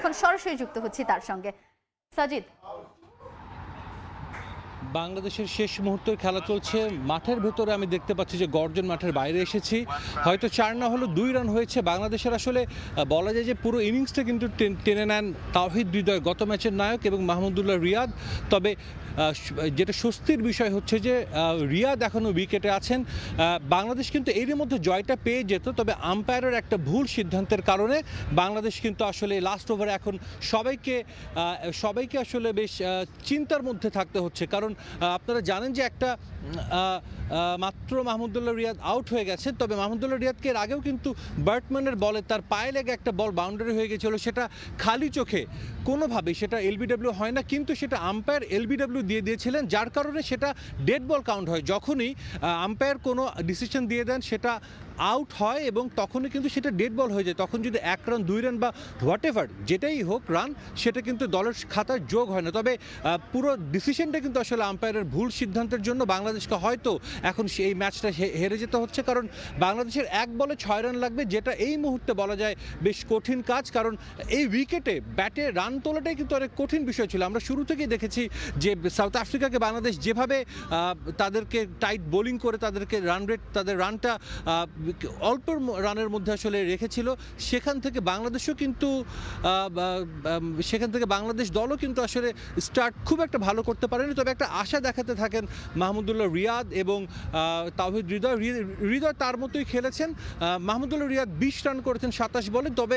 এখন সরাসরি যুক্ত হচ্ছি তার সঙ্গে। সাজিদ, বাংলাদেশের শেষ মুহূর্তের খেলা চলছে মাঠের ভেতরে। আমি দেখতে পাচ্ছি যে গর্জন মাঠের বাইরে এসেছি। হয়তো 4 না হলো 2 রান হয়েছে। বাংলাদেশের আসলে বলা যায় যে পুরো ইনিংসটা কিন্তু টেনে নেন তাওহিদ হৃদয়, গত ম্যাচের নায়ক, এবং মাহমুদুল্লাহ রিয়াদ। তবে যেটা স্বস্তির বিষয় হচ্ছে যে রিয়াদ এখনও উইকেটে আছেন। বাংলাদেশ কিন্তু এরই মধ্যে জয়টা পেয়ে যেত, তবে আম্পায়ারের একটা ভুল সিদ্ধান্তের কারণে বাংলাদেশ কিন্তু আসলে লাস্ট ওভারে এখন সবাইকে আসলে বেশ চিন্তার মধ্যে থাকতে হচ্ছে। কারণ আপনারা জানেন যে একটা মাত্র মাহমুদুল্লাহ রিয়াদ আউট হয়ে গেছেন। তবে মাহমুদুল্লাহ রিয়াদকে এর আগেও কিন্তু বার্টম্যানের বলে তার পায়ে লেগে একটা বল বাউন্ডারি হয়ে গেছিল, সেটা খালি চোখে কোনোভাবেই সেটা এলবিডব্লিউ হয় না, কিন্তু সেটা আম্পায়ার এলবিডব্লিউ দিয়ে দিয়েছিলেন, যার কারণে সেটা ডেড বল কাউন্ট হয়। যখনই আম্পায়ার কোনো ডিসিশন দিয়ে দেন সেটা আউট হয় এবং তখনই কিন্তু সেটা ডেড বল হয়ে যায়। তখন যদি 1 রান 2 রান বা হোয়াট এভার যেটাই হোক রান, সেটা কিন্তু দলের খাতায় যোগ হয় না। তবে পুরো ডিসিশনটা কিন্তু আসলে আম্পায়ারের ভুল সিদ্ধান্তের জন্য বাংলাদেশকে হয়তো এখন সেই ম্যাচটা হেরে যেতে হচ্ছে। কারণ বাংলাদেশের 1 বলে 6 রান লাগবে, যেটা এই মুহূর্তে বলা যায় বেশ কঠিন কাজ। কারণ এই উইকেটে ব্যাটে রান তোলাটাই কিন্তু অনেক কঠিন বিষয় ছিল। আমরা শুরু থেকেই দেখেছি যে সাউথ আফ্রিকাকে বাংলাদেশ যেভাবে তাদেরকে টাইট বোলিং করে তাদেরকে তাদের রানটা অল্প রানের মধ্যে আসলে রেখেছিল। সেখান থেকে বাংলাদেশ দলও কিন্তু আসলে স্টার্ট খুব একটা ভালো করতে পারেনি। তবে একটা আশা দেখাতে থাকেন মাহমুদুল্লাহ রিয়াদ এবং তাওহিদ হৃদয় তার মতোই খেলেছেন। মাহমুদুল্লাহ রিয়াদ 20 রান করেছেন 27 বলে। তবে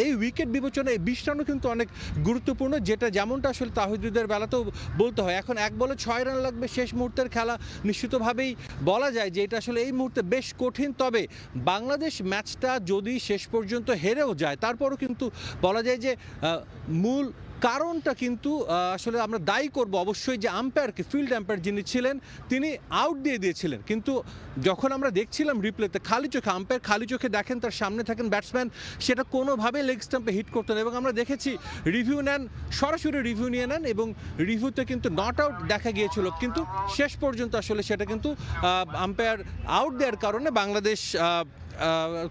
এই উইকেট বিবেচনায় এই 20 রানও কিন্তু অনেক গুরুত্বপূর্ণ, যেমনটা আসলে তাওহিদ হৃদয়ের বেলাতেও বলতে হয়। এখন 1 বলে 6 রান লাগবে, শেষ মুহূর্তের খেলা, নিশ্চিতভাবেই বলা যায় যে এটা আসলে এই মুহূর্তে বেশ কঠিন। তবে বাংলাদেশ ম্যাচটা যদি শেষ পর্যন্ত হেরেও যায়, তারপরও কিন্তু বলা যায় যে মূল কারণটা কিন্তু আসলে আমরা দায়ী করব অবশ্যই যে আম্পায়ারকে, ফিল্ড আম্পায়ার যিনি ছিলেন তিনি আউট দিয়ে দিয়েছিলেন। কিন্তু যখন আমরা দেখছিলাম রিপ্লেতে আম্পায়ার খালি চোখে দেখেন তার সামনে থাকেন ব্যাটসম্যান, সেটা কোনোভাবে লেগ স্টাম্পে হিট করতেন। এবং আমরা দেখেছি সরাসরি রিভিউ নিয়ে নেন এবং রিভিউতে কিন্তু নট আউট দেখা গিয়েছিল, কিন্তু শেষ পর্যন্ত আসলে সেটা কিন্তু আম্পায়ার আউট দেওয়ার কারণে বাংলাদেশ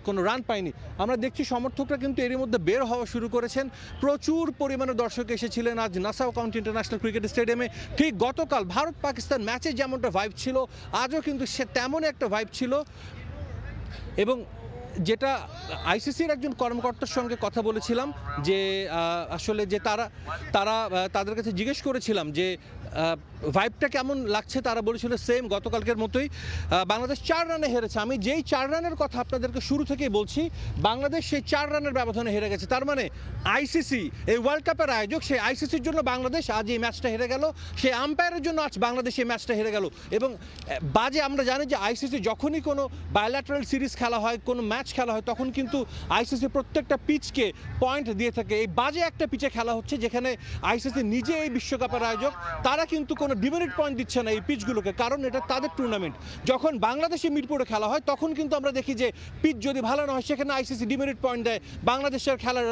কোনো রান পায়নি। আমরা দেখছি সমর্থকরা কিন্তু এরই মধ্যে বের হওয়া শুরু করেছেন। প্রচুর পরিমাণে দর্শক এসেছিলেন আজ নাসাউ কাউন্টি ইন্টারন্যাশনাল ক্রিকেট স্টেডিয়ামে। ঠিক গতকাল ভারত পাকিস্তান ম্যাচে যেমনটা ভাইব ছিল, আজও কিন্তু সে তেমন একটা ভাইব ছিল। এবং যেটা আইসিসির একজন কর্মকর্তার সঙ্গে কথা বলেছিলাম যে আসলে যে তাদের কাছে জিজ্ঞেস করেছিলাম যে ভাইবটা কেমন লাগছে, তারা বলেছিল সেম গতকালকের মতোই। বাংলাদেশ 4 রানে হেরেছে। আমি যেই 4 রানের কথা আপনাদেরকে শুরু থেকেই বলছি, বাংলাদেশ সেই 4 রানের ব্যবধানে হেরে গেছে। তার মানে আইসিসি, এই ওয়ার্ল্ড কাপের আয়োজক, সেই আইসিসির জন্য বাংলাদেশ আজ এই ম্যাচটা হেরে গেল, সেই আম্পায়ারের জন্য আজ বাংলাদেশ এই ম্যাচটা হেরে গেল। এবং আমরা জানি যে আইসিসি যখনই কোনো বায়োল্যাটারাল সিরিজ খেলা হয়, কোনো ম্যাচ খেলা হয়, তখন কিন্তু আইসিসি প্রত্যেকটা পিচকে পয়েন্ট দিয়ে থাকে। এই বাজে একটা পিচে খেলা হচ্ছে যেখানে আইসিসি নিজে এই বিশ্বকাপের আয়োজক, তারা কিন্তু কোনো ডিমেরিট পয়েন্ট দিচ্ছে না এই পিচগুলোকে, কারণ এটা তাদের টুর্নামেন্ট। যখন বাংলাদেশে মিরপুরে খেলা হয় তখন কিন্তু আমরা দেখি যে পিচ যদি ভালো না হয় সেখানে আইসিসি ডিমেরিট পয়েন্ট দেয়, বাংলাদেশের খেলার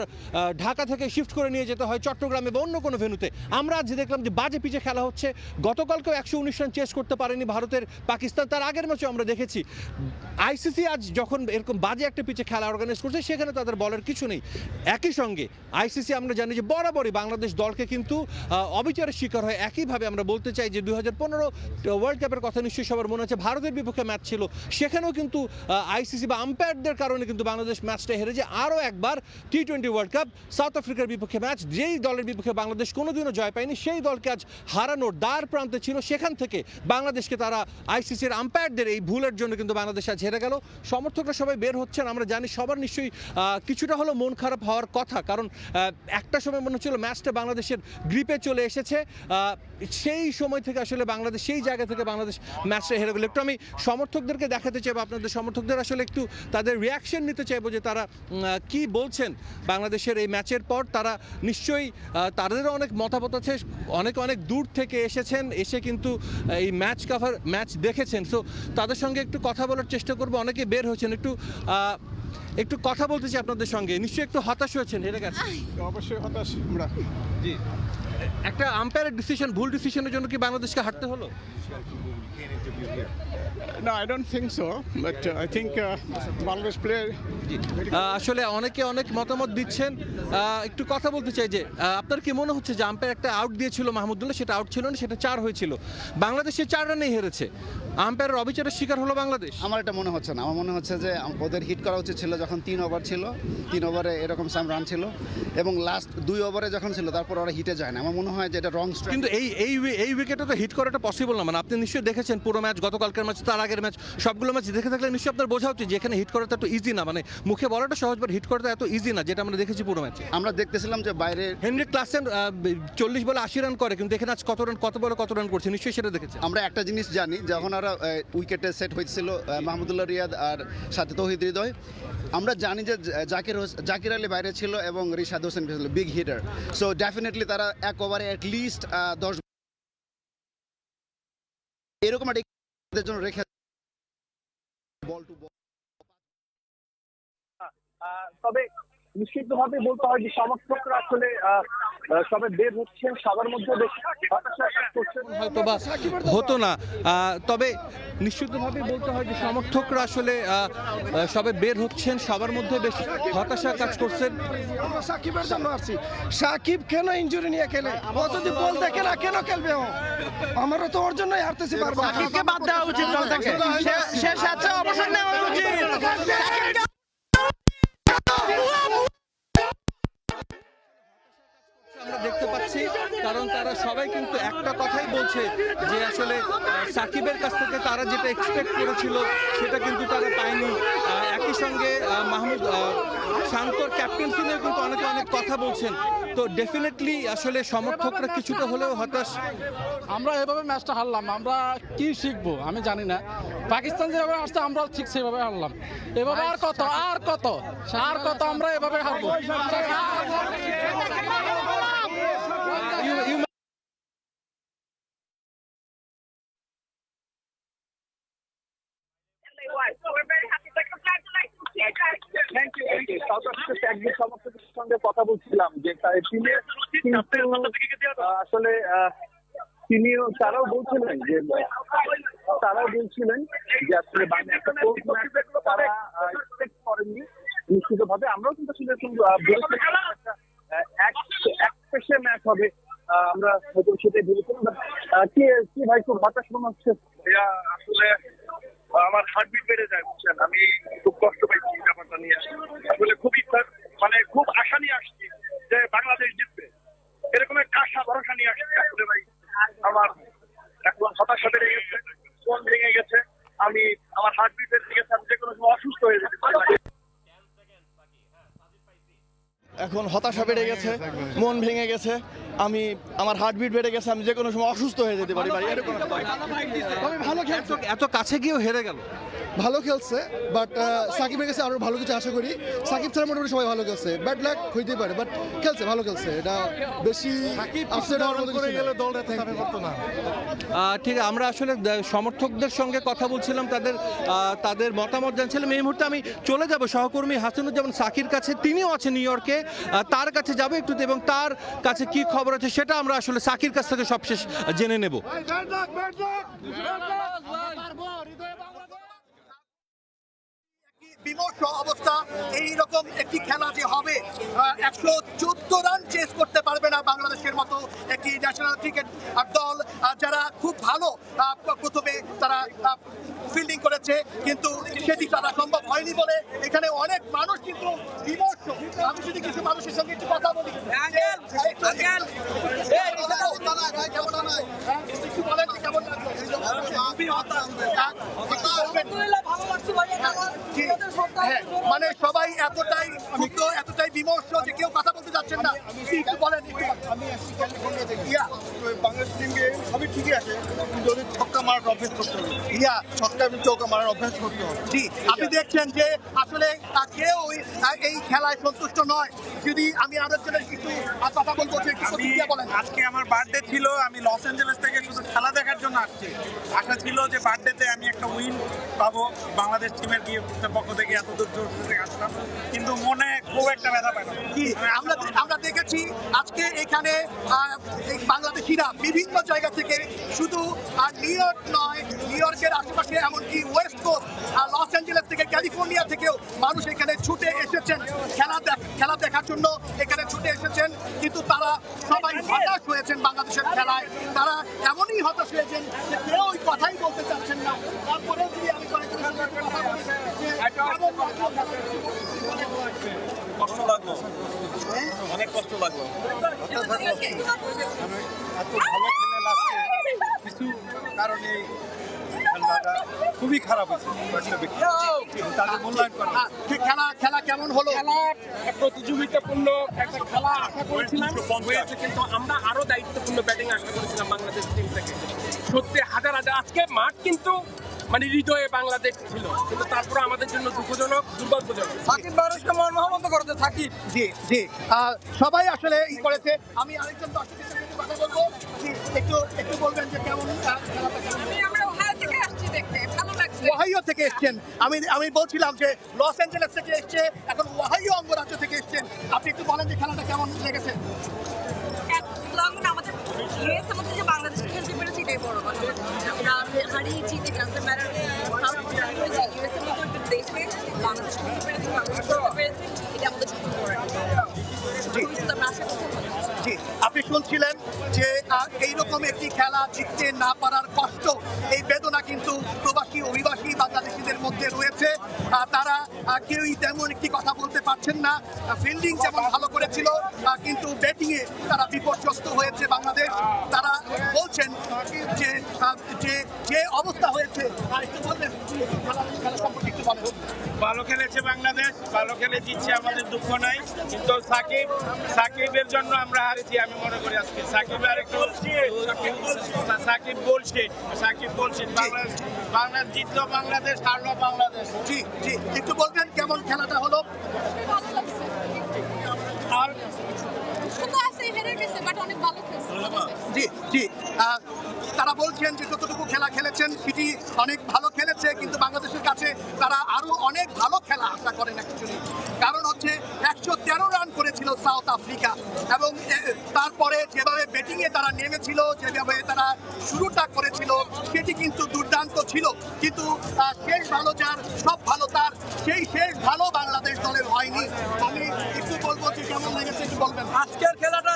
ঢাকা থেকে শিফট করে নিয়ে যেতে হয় চট্টগ্রামে বা অন্য কোনো ভেন্যুতে। আমরা আজ দেখলাম যে বাজে পিচে খেলা হচ্ছে। গতকালকেও 119 রান চেস করতে পারেনি ভারতের পাকিস্তান, তার আগের ম্যাচে আমরা দেখেছি। আইসিসি আজ যখন এরকম বাজে একটা পিচে খেলা অর্গানাইজ করছে, সেখানে তাদের বলার কিছু নেই। একই সঙ্গে আইসিসি আমরা জানি যে বরাবরই বাংলাদেশ দলকে কিন্তু অবিচারের শিকার হয়। একইভাবে আমরা বলতে চাই যে 2015 ওয়ার্ল্ড কাপের কথা নিশ্চয়ই সবার মনে আছে, ভারতের বিপক্ষে ম্যাচ ছিল, সেখানেও কিন্তু আইসিসি বা আম্পায়ারদের কারণে কিন্তু বাংলাদেশ ম্যাচটা হেরে যায়। আরও একবার টি20 ওয়ার্ল্ড কাপ সাউথ আফ্রিকার বিপক্ষে ম্যাচ, যেই দলের বিপক্ষে বাংলাদেশ কোনোদিনও জয় পায়নি, সেই দলকে আজ হারানোর দ্বার প্রান্তে ছিল। সেখান থেকে বাংলাদেশকে তারা আইসিসির আম্পায়ারদের এই ভুলের জন্য কিন্তু বাংলাদেশ আজ হেরে গেল। সমর্থকরা সবাই বের হচ্ছেন, আমরা জানি সবার নিশ্চয়ই কিছুটা হলো মন খারাপ হওয়ার কথা, কারণ একটা সময় মনে হচ্ছিল ম্যাচটা বাংলাদেশের গ্রিপে চলে এসেছে। সেই সময় থেকে আসলে বাংলাদেশ, সেই জায়গা থেকে বাংলাদেশ ম্যাচটা হেরে গেল। একটু আমি সমর্থকদেরকে দেখাতে চাইবো, আপনাদের সমর্থকদের আসলে একটু তাদের রিয়াকশন নিতে চাইবো যে তারা কি বলছেন বাংলাদেশের এই ম্যাচের পর। তারা নিশ্চয়ই তাদেরও অনেক মতামত আছে, অনেক দূর থেকে এসেছেন, এসে কিন্তু এই ম্যাচ দেখেছেন। সো তাদের সঙ্গে একটু কথা বলার চেষ্টা করবো। অনেকে বের হয়েছেন, একটু একটু কথা বলতে চাই আপনাদের সঙ্গে, নিশ্চয়ই একটু হতাশ হয়েছেন হেরে গেছে। অবশ্যই হতাশ আমরা। জি, একটা আম্পায়ারের ডিসিশন, ভুল ডিসিশনের জন্য কি বাংলাদেশকে হারতে হলো? No, I don't think so. But I think Bangladesh player. আসলে অনেকে অনেক মতামত দিচ্ছেন, একটু কথা বলতে চাই যে আপনার কি মনে হচ্ছে যে আম্পায়ার একটা আউট দিয়েছিল মাহমুদুল্লাহ, সেটা আউট ছিল না, সেটা 4 হয়েছিল, বাংলাদেশে 4 রানেই হেরেছে, আম্পায়ারের অবিচারের শিকার হলো বাংলাদেশ? আমার এটা মনে হচ্ছে না। আমার মনে হচ্ছে যে ওদের হিট করা উচিত ছিল যখন 3 ওভার ছিল, 3 ওভারে এরকম সাম রান ছিল, এবং লাস্ট 2 ওভারে যখন ছিল তারপর ওরা হিটে যায় না। আমার মনে হয় যে এটা রং স্ট্রাইক। কিন্তু এই উইকেটে তো হিট করাটা পসিবল না। মানে আপনি নিশ্চয়ই দেখেছেন পুরো ম্যাচ, গতকালকের ম্যাচ, তার আগের ম্যাচ, সবগুলো ম্যাচ দেখে থাকলে নিশ্চয়ই আপনার বোঝা উচিত যে এখানে হিট করাটা এত ইজি না। মানে মুখে বলাটা সহজ, বাট হিট করাটা এত ইজি না, যেটা আমরা দেখেছি পুরো ম্যাচে। আমরা দেখতেছিলাম যে বাইরে হেনরি ক্লাসেন 40 বলে 80 রান করে, কিন্তু এখানে আজ কত বলে কত রান করছে নিশ্চয়ই সেটা দেখেছে। আমরা একটা জিনিস জানি, যখন ওরা উইকেটে সেট হয়েছিল মাহমুদুল্লাহ রিয়াদ আর সাথে তৌহিদ হৃদয়, আমরা জানি যে জাকির আলী বাইরে ছিল এবং রিশাদ হোসেন ছিল বিগ হিটার। সো ডেফিনেটলি তারা এক ওভারে অ্যাটলিস্ট 10 এরকম একটা জন্য রেখে বল টু বল। তবে নিশ্চিতভাবে বলতে হয় যে সমর্থকরা আসলে সবে বের হচ্ছেন, সবার মধ্যে বেশ হতাশা কাজ করছে। হয়তো বা হতো না, তবে নিশ্চিতভাবে বলতে হয় যে সমর্থকরা আসলে সবে বের হচ্ছেন, সবার মধ্যে বেশ হতাশা কাজ করছেন। আমরা সাকিবের জন্য আসছি। সাকিব কেন ইনজুরি নিয়ে খেলে? ও যদি বল দেখে না, কেন খেলবে ও? আমরা তো ওর জন্যই হারতেছি বারবার। সাকিবকে বাদ দেওয়া উচিত দল থেকে। সে স্বেচ্ছা অবসর নেওয়া উচিত। আমরা দেখতে পাচ্ছি, কারণ তারা সবাই কিন্তু একটা কথাই বলছে যে আসলে সাকিবের কাছ থেকে তারা যেটা এক্সপেক্ট করেছিল সেটা কিন্তু তারা পায়নি। একই সঙ্গে মাহমুদ শান্তর ক্যাপ্টেন্সি নিয়েও কিন্তু অনেকে অনেক কথা বলছেন। তো ডেফিনেটলি আসলে সমর্থকরা কিছুটা হলেও হতাশ। আমরা এভাবে ম্যাচটা হারলাম, আমরা কি শিখবো আমি জানি না। পাকিস্তান যেভাবে আসছে আমরা ঠিক সেভাবে হারলাম। এভাবে আর কত আমরা এভাবে হারবো। একজন সমর্থকের সঙ্গে কথা বলছিলাম যে আসলে তারাও বলছিলেন যে আসলে তারা এক্সপেক্ট করেননি। নিশ্চিতভাবে আমরাও কিন্তু আসলে এক ম্যাচ হবে, আমরা হয়তো সেটাই ভেবেছিলাম। কি ভাই, খুব হতাশ মনে হচ্ছে? আসলে আমার হার্টবিট বেড়ে যায়, বুঝছেন, আমি খুব কষ্ট পাইছি ব্যাপারটা নিয়ে। আসলে খুবই মানে খুব আশা নিয়ে আসছি যে বাংলাদেশ জিতবে, এরকম একটা আশা ভরসা নিয়ে আসছি। আসলে ভাই আমার এখন হতাশা বেড়ে গেছে, মন ভেঙে গেছে, আমার হার্টবিট বেড়ে গেছে, আমি যে কোনো সময় অসুস্থ হয়ে যেতে পারি। এখন হতাশা বেড়ে গেছে, মন ভেঙে গেছে, আমার হার্টবিট বেড়ে গেছে, আমি যে কোনো সময় অসুস্থ হয়ে যেতে পারি ভাই। এরকম তবে ভালো খেলছে, এত কাছে গিয়েও হেরে গেল। ভালো খেলছে, বাট সাকিবের কাছে আরো ভালো কিছু আশা করি। সাকিব ছাড়া মোটামুটি সবাই ভালো খেলছে, ব্যাড লাক হইতেই পারে, বাট খেলছে, ভালো খেলছে। এটা বেশি আপসেট হওয়ার মতো কিছু না। ঠিক, আমরা আসলে সমর্থকদের সঙ্গে কথা বলছিলাম, তাদের মতামত জানছিলাম। এই মুহূর্তে আমি চলে যাব সহকর্মী হাসানুজ্জামান সাকির কাছে, তিনিও আছেন নিউ ইয়র্কে, তার কাছে যাবো একটু, এবং তার কাছে কি খবর আছে সেটা আমরা আসলে সাকির কাছ থেকে সবশেষ জেনে নেব। বিমর্ষ অবস্থা, এইরকম একটি খেলা যে হবে, 114 রান চেস করতে পারবে না বাংলাদেশের মতো একটি ন্যাশনাল ক্রিকেট দল, যারা খুব ভালো প্রথমে তারা ফিল্ডিং করেছে, কিন্তু সেটি তারা সম্ভব হয়নি বলে এখানে অনেক মানুষ কিন্তু বিমর্ষ। আমি যদি কিছু মানুষের সঙ্গে একটু কথা বলি, মানে সবাই এতটাই ক্ষুব্ধ, এতটাই বিমর্ষ যে কেউ কথা বলতে যাচ্ছেন না। একটু বলেন। আমি আসছি ক্যালিফোর্নিয়া থেকে। বাংলাদেশ টিমকে সবই ঠিকই আছে, কিন্তু ওদের ছক্কা মারার অভ্যাস করতে হবে। ছক্কা এবং চৌকা মারার অভ্যাস করতে হবে। জি, আপনি দেখছেন যে আসলে কেউ এই খেলায় সন্তুষ্ট নয়। যদি আমি আরেকজনের কিছু কথা বলবো, প্রতিক্রিয়া বলেন। আজকে আমার বার্থডে ছিল, আমি লস অ্যাঞ্জেলেস থেকে শুধু খেলা দেখার জন্য আসছি। আশা ছিল যে বার্থডেতে আমি একটা উইন পাবো, বাংলাদেশ টিমের পক্ষ থেকে এত দূর থেকে আসলাম, কিন্তু মনে খুব একটা ব্যথা পাই না। কি আমরা দেখেছি আজকে এখানে এই বাংলাদেশিরা বিভিন্ন জায়গা থেকে শুধু নিউ ইয়র্ক নয়, নিউ ইয়র্কের আশেপাশে এমনকি ওয়েস্ট কোস্ট লস অ্যাঞ্জেলেস থেকে ক্যালিফোর্নিয়া থেকেও মানুষ এখানে ছুটে এসেছেন খেলা দেখার জন্য, এখানে ছুটে এসেছেন। কিন্তু তারা সবাই হতাশ হয়েছেন বাংলাদেশের খেলায়, তারা এমনই হতাশ হয়েছেন যে কেউ ওই কথাই বলতে চাচ্ছেন না। তারপরেও যদি আমি কয়েকজনের সঙ্গে একটু কথা বলি যে কেমন লাগলো কষ্ট লাগলো, অনেক কষ্ট লাগলো। এত ভালো খেলে লাস্টে কিছু কারণে খেলাটা খুবই খারাপ হয়েছে, তাদের মূল্যায়ন করা। খেলা কেমন হলো? খেলা প্রতিযোগিতাপূর্ণ একটা খেলা আশা করেছিলাম হয়েছে, কিন্তু আমরা আরো দায়িত্বপূর্ণ ব্যাটিং আশা করেছিলাম বাংলাদেশ টিম থেকে। সত্যি হাজার হাজার আজকে মাঠ কিন্তু মানে হৃদয়ে বাংলাদেশ ছিল, কিন্তু তারপরে আমাদের জন্য দুঃখজনক, দুর্ভাগ্যজনক। সাকিব মানুষকে মর্মাহত করেছে সাকিব। জি জি, সবাই আসলে ই করেছে। আমি আরেকজন দর্শকের সাথে কথা বলবো, একটু বলবেন যে কেমন খেলাটা কেমন? আমরা ওহাইও থেকে আসছি দেখতে, ভালো লাগছে। ওহাইও থেকে এসছেন, আমি বলছিলাম যে লস অ্যাঞ্জেলেস থেকে এসছে, এখন ওহাইও অঙ্গরাজ্য থেকে এসছেন। আপনি একটু বলেন যে খেলাটা কেমন লেগেছে? আমাদের ইউএসের মধ্যে যে বাংলাদেশ খেলতে পেরেছি এটাই বড় কথা। আমরা হারিয়েছি, it doesn't matter how ইউএসের মতো একটা দেশে বাংলাদেশ খেলতে পেরেছি, বাংলাদেশ খেলতে পেরেছি, এটা আমাদের সবচেয়ে বড় একটা ভবিষ্যতে আমরা আশা করতে পারি। জি, আপনি শুনছিলেন যে এইরকম একটি খেলা জিততে না পারার কষ্ট, এই বেদনা কিন্তু প্রবাসী অভিবাসী বাংলাদেশিদের মধ্যে রয়েছে। তারা কেউই তেমন একটি কথা বলতে পারছেন না। ফিল্ডিং যেমন ভালো করেছিল, কিন্তু ব্যাটিংয়ে তারা বিপর্যস্ত হয়েছে বাংলাদেশ। তারা বলছেন যে যে অবস্থা হয়েছে, একটু বলবেন খেলা সম্পর্কে একটু বলেন। ভালো খেলেছে বাংলাদেশ, ভালো খেলে জিতছে, আমাদের দুঃখ নাই। কিন্তু সাকিবের জন্য আমরা হারেছি আমি মনে করি। আজকে সাকিব বলছেন বাংলাদেশ জিতলো, বাংলাদেশ হারলো বাংলাদেশ। জি জি, একটু বলবেন কেমন খেলাটা হলো? আর শুধু আছে হেরে গেছে, বাট অনেক ভালো খেলছে। জি জি, তারা বলছেন যে যতটুকু খেলা খেলেছেন সেটি অনেক ভালো খেলেছে, কিন্তু বাংলাদেশের কাছে তারা আরো অনেক ভালো খেলা আশা করেন অ্যাকচুয়ালি। কারণ হচ্ছে 113 রান করেছিল সাউথ আফ্রিকা, এবং তারপরে যেভাবে ব্যাটিংয়ে তারা নেমেছিল, যেভাবে তারা শুরুটা করেছিল, সেটি কিন্তু দুর্দান্ত ছিল। কিন্তু শেষ ভালো যার, সব ভালো তার, সেই শেষ ভালো বাংলাদেশ দলের হয়নি। আমি একটু বলবো যে কেমন লেগেছে একটু বলবেন। আজকের খেলাটা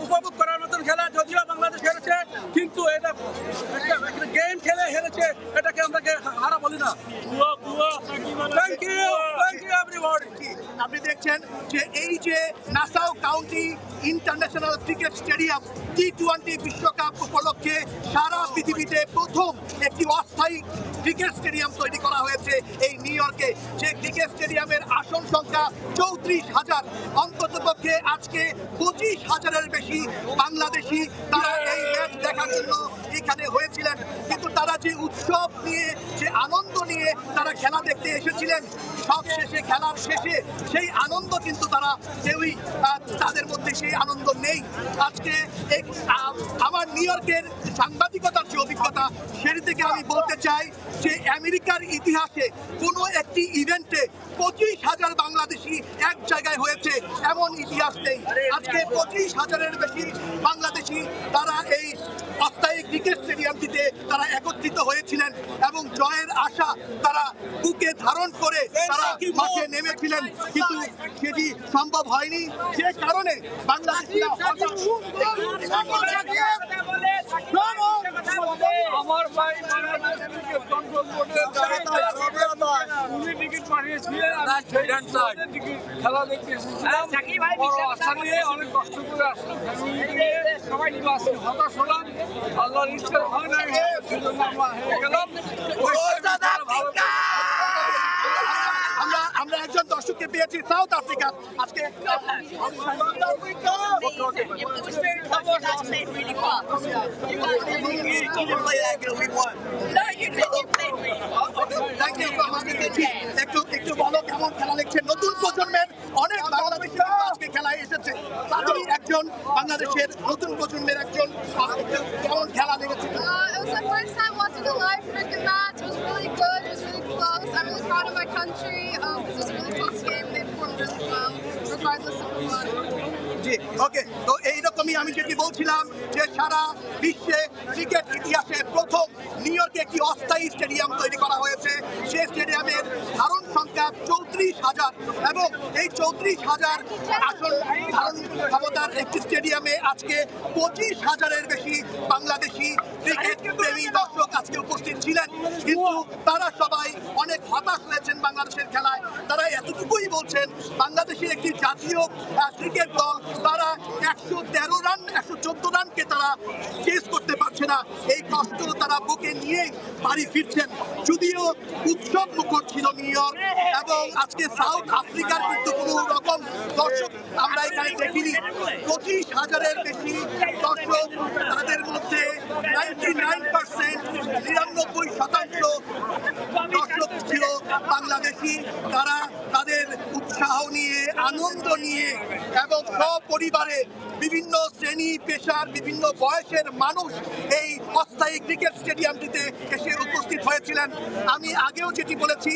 উপভোগ করার মতন খেলা, যদিও বাংলাদেশ হেরেছে, কিন্তু এটা গেম খেলে হেরেছে, এটাকে আমরা হারা বলি না। Thank you everybody. আপনি দেখছেন যে এই যে Nassau county international cricket stadium টি-20 বিশ্বকাপ উপলক্ষে সারা পৃথিবীতে প্রথম একটি অস্থায়ী ক্রিকেট স্টেডিয়াম তৈরি করা হয়েছে এই নিউ ইয়র্কে। যে ক্রিকেট স্টেডিয়ামের আসন সংখ্যা 34,000, অন্ততপক্ষে আজকে 25,000-এর বেশি বাংলাদেশি তারা এই ম্যাচ দেখার জন্য এখানে হয়েছিলেন। কিন্তু তারা যে উৎসব নিয়ে, যে আনন্দ নিয়ে তারা খেলা দেখতে এসেছিলেন, সব শেষে খেলার শেষে সেই আনন্দ কিন্তু তারা কেউই, তাদের মধ্যে সেই আনন্দ নেই। আজকে আমার নিউ ইয়র্কের সাংবাদিকতার যে অভিজ্ঞতা, সেটি থেকে আমি বলতে চাই যে আমেরিকার ইতিহাসে কোনো একটি ইভেন্টে 25,000 বাংলাদেশি এক জায়গায় হয়েছে এমন ইতিহাস নেই। আজকে 25,000-এর বেশি বাংলাদেশি তারা এই অস্থায়ী ক্রিকেট স্টেডিয়ামটিতে তারা একত্রিত হয়েছিলেন, এবং জয়ের আশা তারা বুকে ধারণ করে তারা মাঠে নেমেছিলেন, কিন্তু সেটি সম্ভব হয়নি। যে কারণে বাংলাদেশিরা আমার ভাই উনি টিকিট পাঠিয়েছিলেন, খেলা দেখতে এসেছিলাম, আশা নিয়ে অনেক কষ্ট করে আসলাম, সবাই হতাশ হলাম, আল্লাহর ইচ্ছা হয় না, সেজন্য আমরা হেরে গেলাম। আমরা একজন দর্শককে পেয়েছি সাউথ আফ্রিকা। আজকে একটু বলো কেমন খেলা দেখছে? নতুন প্রজন্মের অনেক বাংলাদেশি আজকে খেলায় এসেছে, তাদের একজন বাংলাদেশের নতুন প্রজন্মের একজন কেমন খেলা লেগেছে? It was my first time watching a live cricket match. It was really good. It was really close. I'm really proud of my country. This was a really close game. They performed really well, regardless of who won. জি, ওকে। তো এইরকমই আমি যেটি বলছিলাম যে সারা বিশ্বে cricket ইতিহাসে প্রথম new ইয়র্কে একটি অস্থায়ী স্টেডিয়াম তৈরি করা হয়েছে। সেই স্টেডিয়ামের ধারণ সংখ্যা 34,000 এবং এই 34,000 আসন ধারণ ক্ষমতার একটি স্টেডিয়ামে আজকে 25,000-এর বেশি বাংলাদেশি ক্রিকেট প্রেমী দর্শক আজকে উপস্থিত ছিলেন। কিন্তু তারা সবাই অনেক হতাশ হয়েছেন বাংলাদেশের খেলায়। তারা এতটুকুই বলছেন বাংলাদেশের একটি জাতীয় ক্রিকেট দল তারা 113 রান 114 রানকে তারা চেস করতে পারছে না। এই কষ্ট তারা বুকে নিয়ে বাড়ি ফিরছেন। যদিও উৎসব মুখর ছিল নিউ ইয়র্ক এবং আজকে সাউথ আফ্রিকার কিন্তু কোনো রকম দর্শক আমরা এখানে দেখিনি। 25,000-এর বেশি দর্শক, তাদের মধ্যে 99% দর্শক ছিল বাংলাদেশি। তারা তাদের উৎসাহ নিয়ে আনন্দ নিয়ে এবং সপরিবারে বিভিন্ন শ্রেণী পেশার বিভিন্ন বয়সের মানুষ এই অস্থায়ী ক্রিকেট স্টেডিয়ামটিতে এসে উপস্থিত হয়েছিলেন। আমি আগেও যেটি বলেছি,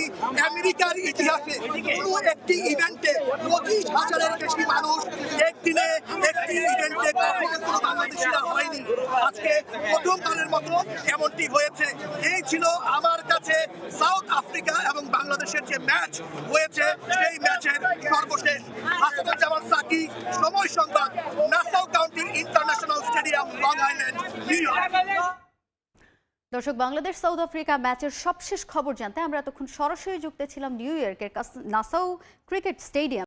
আমেরিকার ইতিহাসে কোনো একটি ইভেন্টে 25,000-এর বেশি মানুষ একদিনে একটি ইভেন্টে কখনো কোনো বাংলাদেশিরা হয়নি। আজকে প্রথমবারের মতো এমনটি হয়েছে। এই ছিল আমার কাছে সাউথ আফ্রিকা এবং বাংলাদেশের যে ম্যাচ হয়েছে সেই ম্যাচের সর্বশেষ। হাসানুজ্জামান সাকি, সময় সংবাদ, Nassau county international stadium, long island, new York. দর্শক, বাংলাদেশ সাউথ আফ্রিকা ম্যাচের সবশেষ খবর জানতে আমরা এতক্ষণ সরাসরি যুক্ত ছিলাম নিউ ইয়র্কের নাসাউ ক্রিকেট স্টেডিয়াম।